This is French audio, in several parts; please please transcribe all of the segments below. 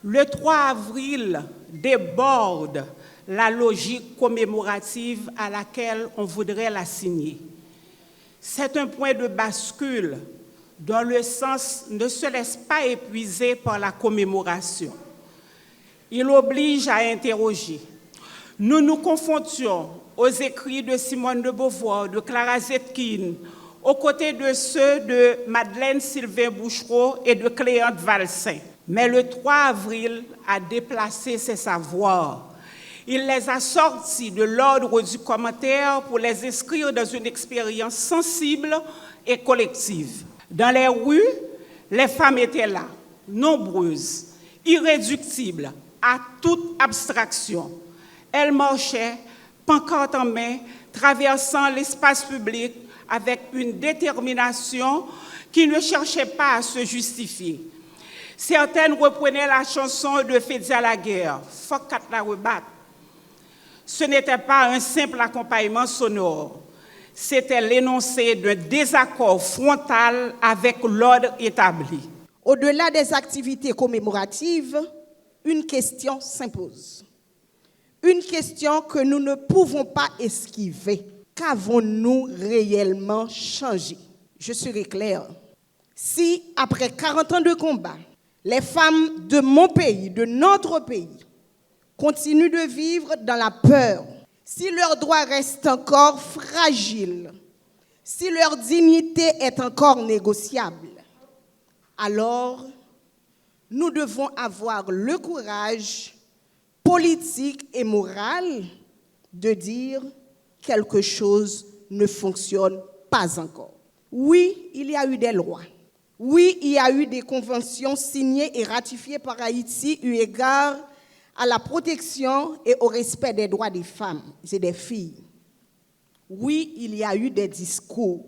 Le 3 avril déborde la logique commémorative à laquelle on voudrait l'assigner. C'est un point de bascule dont le sens ne se laisse pas épuiser par la commémoration. Il oblige à interroger. Nous nous confondions aux écrits de Simone de Beauvoir, de Clara Zetkin, aux côtés de ceux de Madeleine Sylvain Bouchereau et de Cléante Valsin. Mais le 3 avril a déplacé ses savoirs. Il les a sortis de l'ordre du commentaire pour les inscrire dans une expérience sensible et collective. Dans les rues, les femmes étaient là, nombreuses, irréductibles, à toute abstraction. Elles marchaient, pancarte en main, traversant l'espace public avec une détermination qui ne cherchait pas à se justifier. Certaines reprenaient la chanson de Fédia Laguerre, « Fuck kat la rebat ». Ce n'était pas un simple accompagnement sonore, c'était l'énoncé d'un désaccord frontal avec l'ordre établi. Au-delà des activités commémoratives, une question s'impose. Une question que nous ne pouvons pas esquiver. Qu'avons-nous réellement changé? Je serai claire. Si, après 40 ans de combat, les femmes de mon pays, de notre pays, continuent de vivre dans la peur, si leurs droits restent encore fragiles, si leur dignité est encore négociable, alors nous devons avoir le courage politique et moral de dire quelque chose ne fonctionne pas encore. Oui, il y a eu des lois. Oui, il y a eu des conventions signées et ratifiées par Haïti eu égard à la protection et au respect des droits des femmes et des filles. Oui, il y a eu des discours.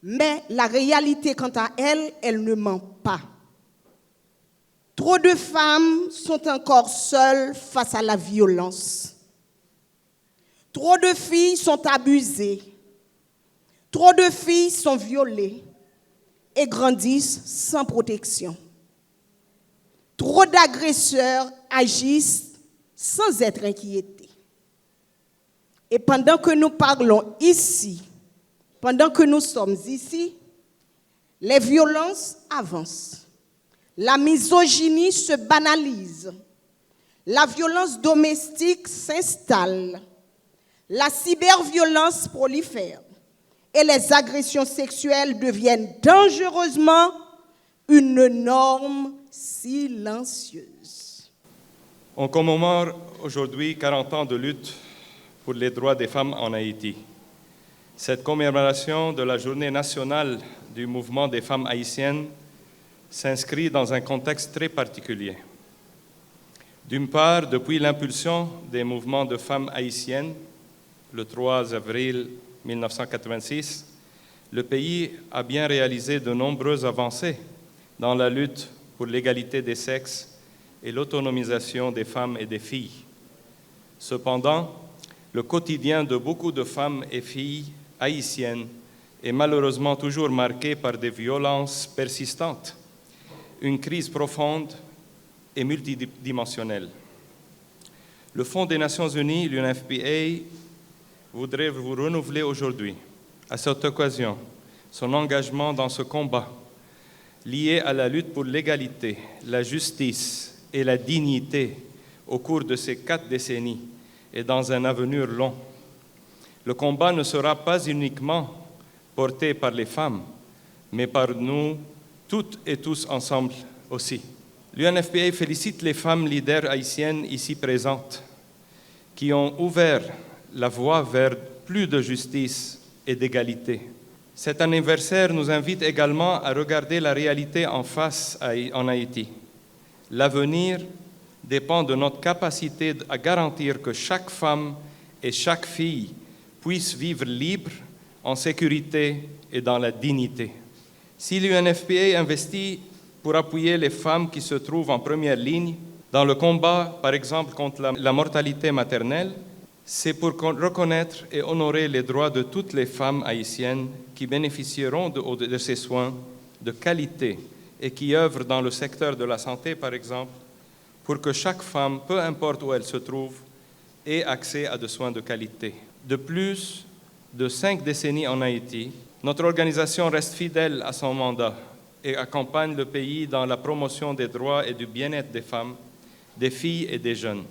Mais la réalité, quant à elle, elle ne ment pas. Trop de femmes sont encore seules face à la violence. Trop de filles sont abusées. Trop de filles sont violées et grandissent sans protection. Trop d'agresseurs agissent sans être inquiétés. Et pendant que nous parlons ici, pendant que nous sommes ici, les violences avancent. La misogynie se banalise. La violence domestique s'installe. La cyberviolence prolifère. Et les agressions sexuelles deviennent dangereusement une norme silencieuse. On commémore aujourd'hui 40 ans de lutte pour les droits des femmes en Haïti. Cette commémoration de la Journée nationale du mouvement des femmes haïtiennes s'inscrit dans un contexte très particulier. D'une part, depuis l'impulsion des mouvements de femmes haïtiennes, le 3 avril 1986, le pays a bien réalisé de nombreuses avancées dans la lutte pour l'égalité des sexes et l'autonomisation des femmes et des filles. Cependant, le quotidien de beaucoup de femmes et filles haïtiennes est malheureusement toujours marqué par des violences persistantes, une crise profonde et multidimensionnelle. Le Fonds des Nations Unies, l'UNFPA, voudrait vous renouveler aujourd'hui, à cette occasion, son engagement dans ce combat lié à la lutte pour l'égalité, la justice et la dignité au cours de ces 4 décennies et dans un avenir long. Le combat ne sera pas uniquement porté par les femmes, mais par nous toutes et tous ensemble aussi. L'UNFPA félicite les femmes leaders haïtiennes ici présentes qui ont ouvert la voie vers plus de justice et d'égalité. Cet anniversaire nous invite également à regarder la réalité en face en Haïti. L'avenir dépend de notre capacité à garantir que chaque femme et chaque fille puissent vivre libre, en sécurité et dans la dignité. Si l'UNFPA investit pour appuyer les femmes qui se trouvent en première ligne dans le combat, par exemple, contre la mortalité maternelle, c'est pour reconnaître et honorer les droits de toutes les femmes haïtiennes qui bénéficieront de ces soins de qualité et qui œuvrent dans le secteur de la santé, par exemple, pour que chaque femme, peu importe où elle se trouve, ait accès à des soins de qualité. De plus de 5 décennies en Haïti, notre organisation reste fidèle à son mandat et accompagne le pays dans la promotion des droits et du bien-être des femmes, des filles et des jeunes.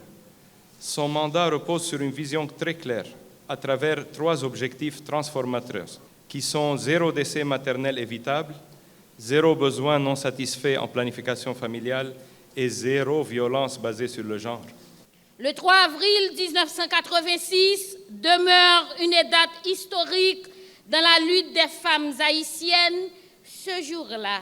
Son mandat repose sur une vision très claire, à travers 3 objectifs transformateurs, qui sont 0 décès maternel évitable, 0 besoin non satisfait en planification familiale et 0 violence basée sur le genre. Le 3 avril 1986 demeure une date historique dans la lutte des femmes haïtiennes. Ce jour-là,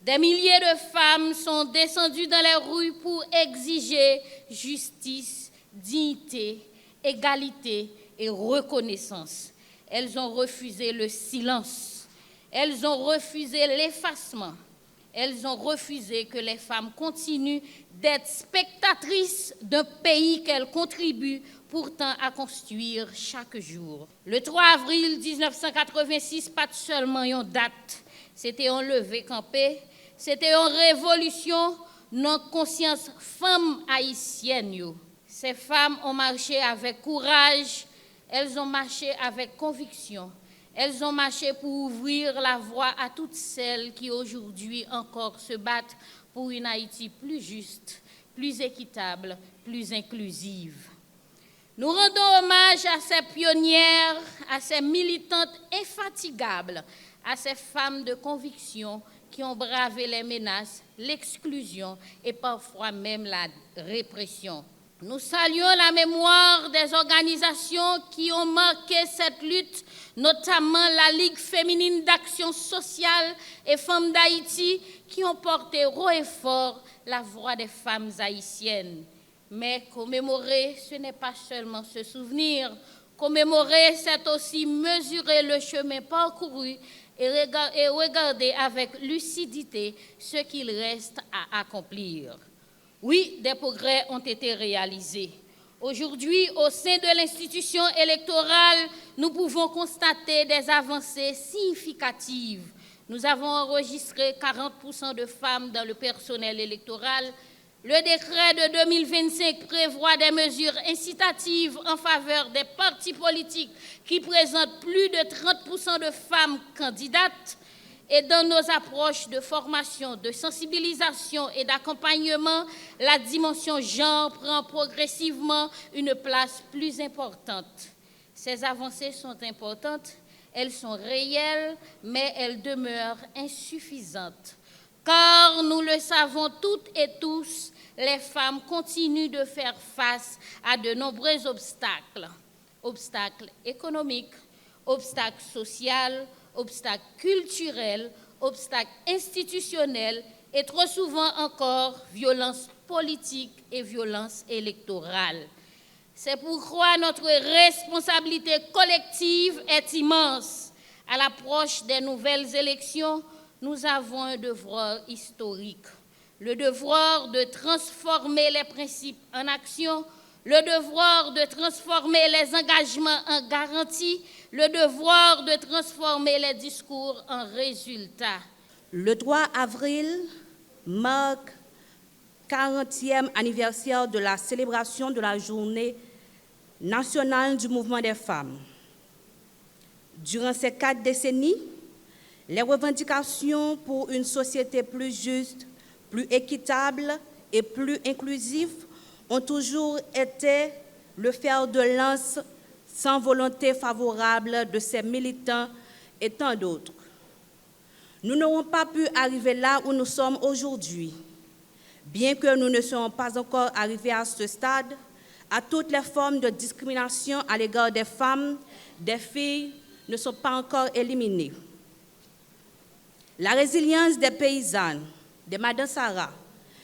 des milliers de femmes sont descendues dans les rues pour exiger justice, dignité, égalité et reconnaissance. Elles ont refusé le silence. Elles ont refusé l'effacement. Elles ont refusé que les femmes continuent d'être spectatrices d'un pays qu'elles contribuent pourtant à construire chaque jour. Le 3 avril 1986, pas seulement une date, c'était un lever campé, c'était une révolution, notre conscience femme haïtienne. Ces femmes ont marché avec courage, elles ont marché avec conviction. Elles ont marché pour ouvrir la voie à toutes celles qui aujourd'hui encore se battent pour une Haïti plus juste, plus équitable, plus inclusive. Nous rendons hommage à ces pionnières, à ces militantes infatigables, à ces femmes de conviction qui ont bravé les menaces, l'exclusion et parfois même la répression. Nous saluons la mémoire des organisations qui ont marqué cette lutte, notamment la Ligue féminine d'action sociale et Femmes d'Haïti, qui ont porté haut et fort la voix des femmes haïtiennes. Mais commémorer, ce n'est pas seulement se souvenir. Commémorer, c'est aussi mesurer le chemin parcouru et regarder avec lucidité ce qu'il reste à accomplir. Oui, des progrès ont été réalisés. Aujourd'hui, au sein de l'institution électorale, nous pouvons constater des avancées significatives. Nous avons enregistré 40% de femmes dans le personnel électoral. Le décret de 2025 prévoit des mesures incitatives en faveur des partis politiques qui présentent plus de 30% de femmes candidates. Et dans nos approches de formation, de sensibilisation et d'accompagnement, la dimension genre prend progressivement une place plus importante. Ces avancées sont importantes, elles sont réelles, mais elles demeurent insuffisantes. Car nous le savons toutes et tous, les femmes continuent de faire face à de nombreux obstacles. Obstacles économiques, obstacles sociaux, obstacles culturels, obstacles institutionnels et trop souvent encore violences politiques et violences électorales. C'est pourquoi notre responsabilité collective est immense. À l'approche des nouvelles élections, nous avons un devoir historique, le devoir de transformer les principes en action, le devoir de transformer les engagements en garanties, le devoir de transformer les discours en résultats. Le 3 avril marque le 40e anniversaire de la célébration de la Journée nationale du mouvement des femmes. Durant ces 4 décennies, les revendications pour une société plus juste, plus équitable et plus inclusive ont toujours été le fer de lance sans volonté favorable de ces militants et tant d'autres. Nous n'aurons pas pu arriver là où nous sommes aujourd'hui. Bien que nous ne soyons pas encore arrivés à ce stade, à toutes les formes de discrimination à l'égard des femmes, des filles ne sont pas encore éliminées. La résilience des paysannes, des Madame Sarah,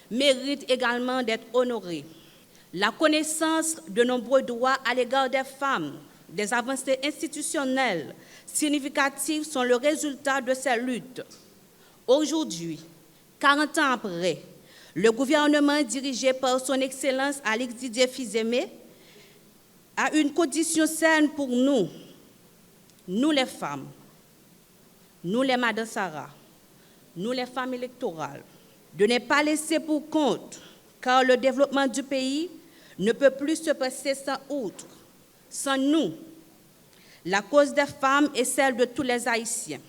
mérite également d'être honorée. La connaissance de nombreux droits à l'égard des femmes, des avancées institutionnelles significatives sont le résultat de ces luttes. Aujourd'hui, 40 ans après, le gouvernement dirigé par son Excellence Alix Didier Fils-Aimé a une condition saine pour nous les femmes, nous les Madame Sarah, nous les femmes électorales, de ne pas laisser pour compte, car le développement du pays ne peut plus se passer sans outre, sans nous. La cause des femmes est celle de tous les Haïtiens.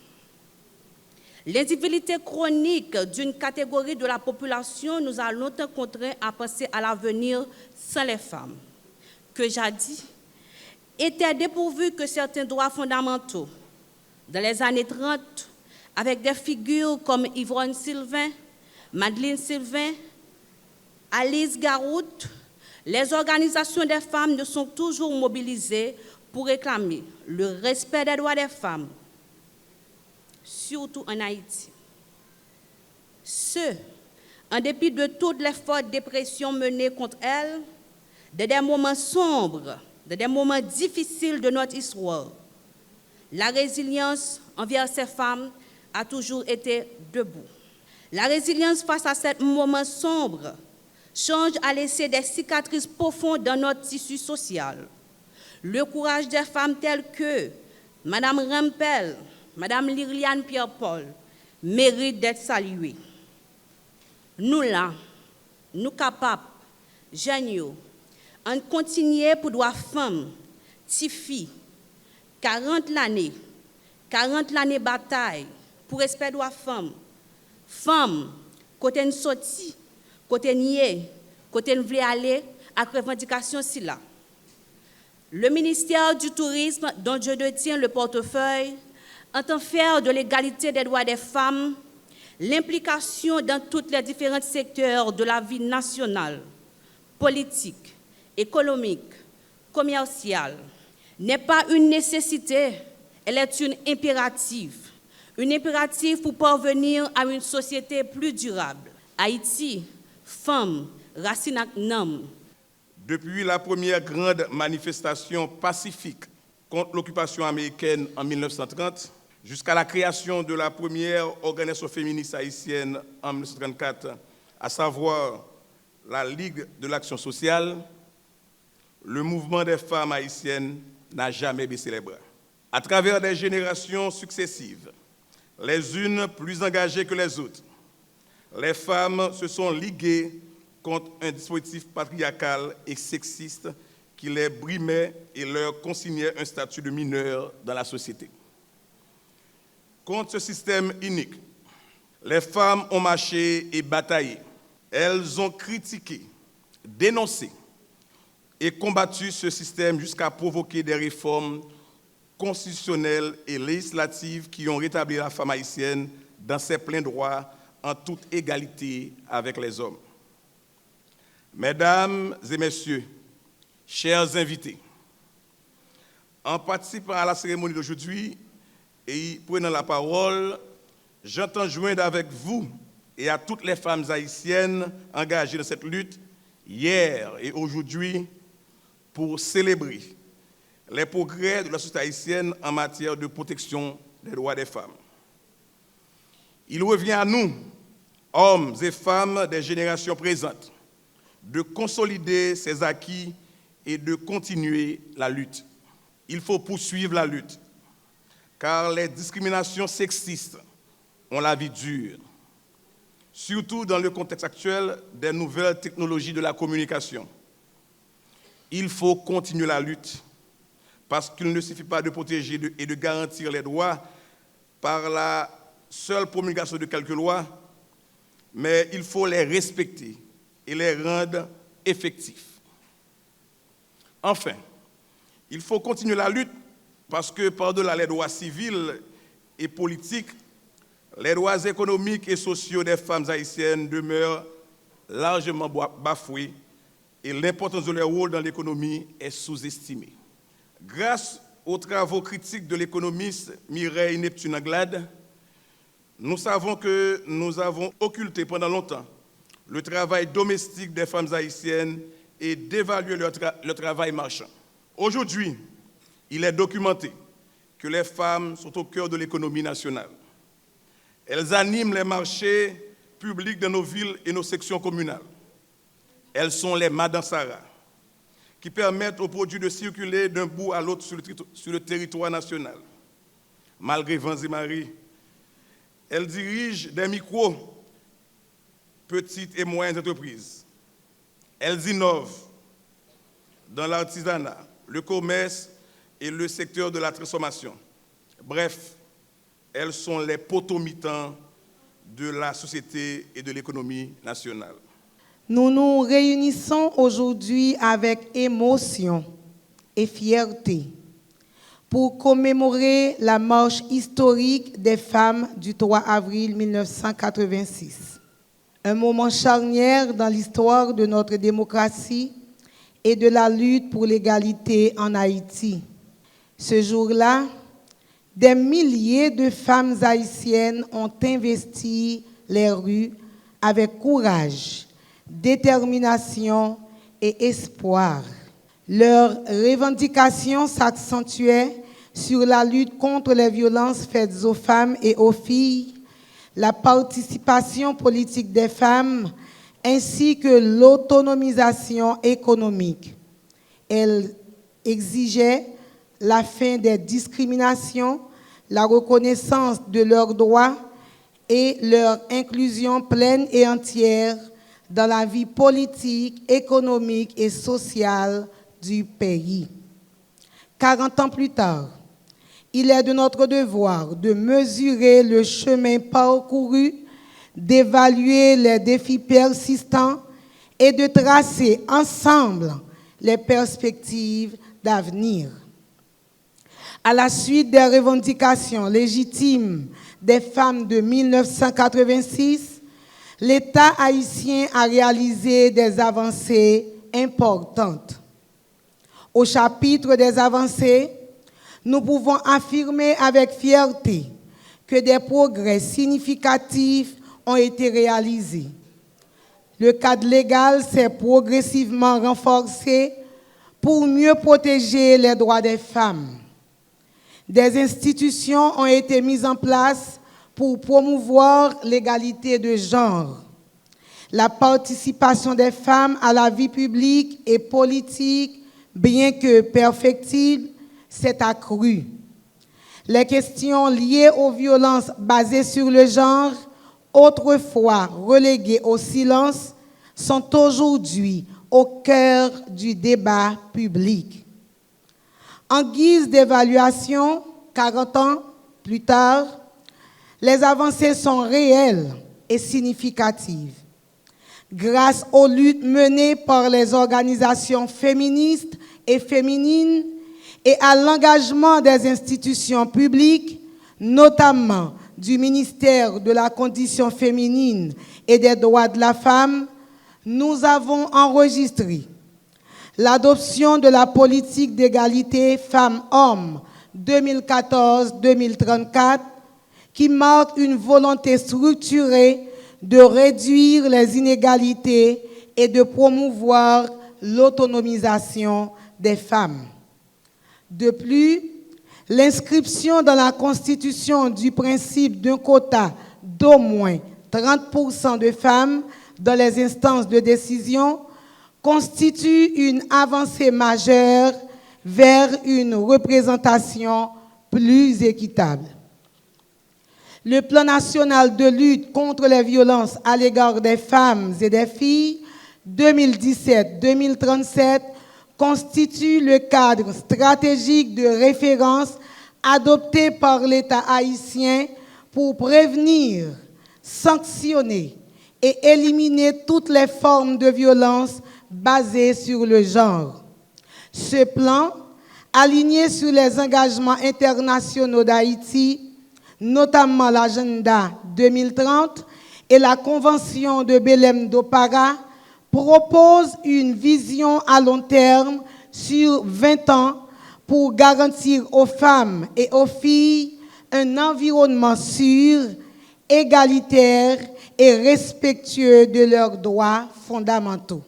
L'incivilité chronique d'une catégorie de la population nous a longtemps contraints à penser à l'avenir sans les femmes, que jadis étaient dépourvues que certains droits fondamentaux. Dans les années 30, avec des figures comme Yvonne Sylvain, Madeleine Sylvain, Alice Garout, les organisations des femmes ne sont toujours mobilisées pour réclamer le respect des droits des femmes, surtout en Haïti. Ce, en dépit de toutes les fortes dépressions menées contre elles, de des moments sombres, de des moments difficiles de notre histoire, la résilience envers ces femmes a toujours été debout. La résilience face à ces moments sombres change à laisser des cicatrices profondes dans notre tissu social. Le courage des femmes telles que Mme Rampel, Mme Liliane Pierre-Paul mérite d'être salué. Nous là, nous capables, jeunes, en continuer pour droit femmes, petites filles, 40 l'année bataille pour respect droit femmes, côté nous sorti, côté nié, côté nous voulons aller avec revendication si là. Le ministère du Tourisme, dont je détiens le portefeuille, entend faire de l'égalité des droits des femmes l'implication dans tous les différents secteurs de la vie nationale, politique, économique, commerciale. N'est pas une nécessité, elle est une impérative pour parvenir à une société plus durable. Haïti, femmes, racine ak nam. Depuis la première grande manifestation pacifique contre l'occupation américaine en 1930, jusqu'à la création de la première organisation féministe haïtienne en 1934, à savoir la Ligue de l'Action sociale, le mouvement des femmes haïtiennes n'a jamais baissé les bras. À travers des générations successives, les unes plus engagées que les autres, les femmes se sont liguées contre un dispositif patriarcal et sexiste qui les brimait et leur consignait un statut de mineur dans la société. Contre ce système inique, les femmes ont marché et bataillé. Elles ont critiqué, dénoncé et combattu ce système jusqu'à provoquer des réformes constitutionnelles et législatives qui ont rétabli la femme haïtienne dans ses pleins droits en toute égalité avec les hommes. Mesdames et messieurs, chers invités, en participant à la cérémonie d'aujourd'hui et prenant la parole, j'entends joindre avec vous et à toutes les femmes haïtiennes engagées dans cette lutte, hier et aujourd'hui, pour célébrer les progrès de la société haïtienne en matière de protection des droits des femmes. Il revient à nous, hommes et femmes des générations présentes, de consolider ces acquis et de continuer la lutte. Il faut poursuivre la lutte, car les discriminations sexistes ont la vie dure, surtout dans le contexte actuel des nouvelles technologies de la communication. Il faut continuer la lutte, parce qu'il ne suffit pas de protéger et de garantir les droits par la seule promulgation de quelques lois, mais il faut les respecter et les rendre effectifs. Enfin, il faut continuer la lutte parce que par-delà les droits civils et politiques, les droits économiques et sociaux des femmes haïtiennes demeurent largement bafoués et l'importance de leur rôle dans l'économie est sous-estimée. Grâce aux travaux critiques de l'économiste Mireille Neptune Anglade, nous savons que nous avons occulté pendant longtemps le travail domestique des femmes haïtiennes et d'évaluer leur travail marchand. Aujourd'hui, il est documenté que les femmes sont au cœur de l'économie nationale. Elles animent les marchés publics de nos villes et nos sections communales. Elles sont les Madame Sarah, qui permettent aux produits de circuler d'un bout à l'autre sur le territoire national. Malgré vents et marées, Elle dirige des micros, petites et moyennes entreprises. Elles innovent dans l'artisanat, le commerce et le secteur de la transformation. Bref, elles sont les poteaux-mitants de la société et de l'économie nationale. Nous nous réunissons aujourd'hui avec émotion et fierté pour commémorer la marche historique des femmes du 3 avril 1986. Un moment charnière dans l'histoire de notre démocratie et de la lutte pour l'égalité en Haïti. Ce jour-là, des milliers de femmes haïtiennes ont investi les rues avec courage, détermination et espoir. Leurs revendications s'accentuaient sur la lutte contre les violences faites aux femmes et aux filles, la participation politique des femmes, ainsi que l'autonomisation économique. Elles exigeaient la fin des discriminations, la reconnaissance de leurs droits et leur inclusion pleine et entière dans la vie politique, économique et sociale du pays. 40 ans plus tard, il est de notre devoir de mesurer le chemin parcouru, d'évaluer les défis persistants et de tracer ensemble les perspectives d'avenir. À la suite des revendications légitimes des femmes de 1986, l'État haïtien a réalisé des avancées importantes. Au chapitre des avancées, nous pouvons affirmer avec fierté que des progrès significatifs ont été réalisés. Le cadre légal s'est progressivement renforcé pour mieux protéger les droits des femmes. Des institutions ont été mises en place pour promouvoir l'égalité de genre. La participation des femmes à la vie publique et politique, bien que perfectible, s'est accrue. Les questions liées aux violences basées sur le genre, autrefois reléguées au silence, sont aujourd'hui au cœur du débat public. En guise d'évaluation, 40 ans plus tard, les avancées sont réelles et significatives. Grâce aux luttes menées par les organisations féministes et féminines et à l'engagement des institutions publiques, notamment du ministère de la Condition féminine et des droits de la femme, nous avons enregistré l'adoption de la politique d'égalité femmes-hommes 2014-2034, qui marque une volonté structurée de réduire les inégalités et de promouvoir l'autonomisation des femmes. De plus, l'inscription dans la Constitution du principe d'un quota d'au moins 30% de femmes dans les instances de décision constitue une avancée majeure vers une représentation plus équitable. Le plan national de lutte contre les violences à l'égard des femmes et des filles 2017-2037 constitue le cadre stratégique de référence adopté par l'État haïtien pour prévenir, sanctionner et éliminer toutes les formes de violence basées sur le genre. Ce plan, aligné sur les engagements internationaux d'Haïti, notamment l'agenda 2030 et la Convention de Belém do Pará, propose une vision à long terme sur 20 ans pour garantir aux femmes et aux filles un environnement sûr, égalitaire et respectueux de leurs droits fondamentaux.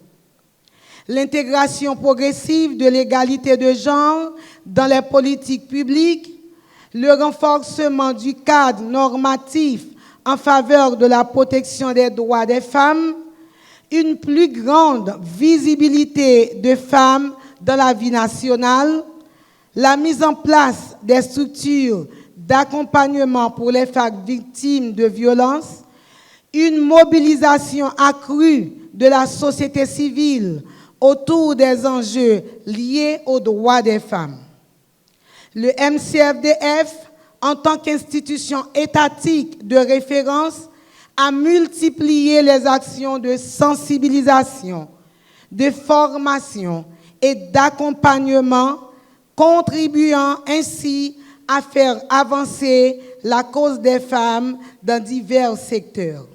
L'intégration progressive de l'égalité de genre dans les politiques publiques, le renforcement du cadre normatif en faveur de la protection des droits des femmes, une plus grande visibilité de femmes dans la vie nationale, la mise en place des structures d'accompagnement pour les femmes victimes de violences, une mobilisation accrue de la société civile autour des enjeux liés aux droits des femmes. Le MCFDF, en tant qu'institution étatique de référence, a multiplié les actions de sensibilisation, de formation et d'accompagnement, contribuant ainsi à faire avancer la cause des femmes dans divers secteurs.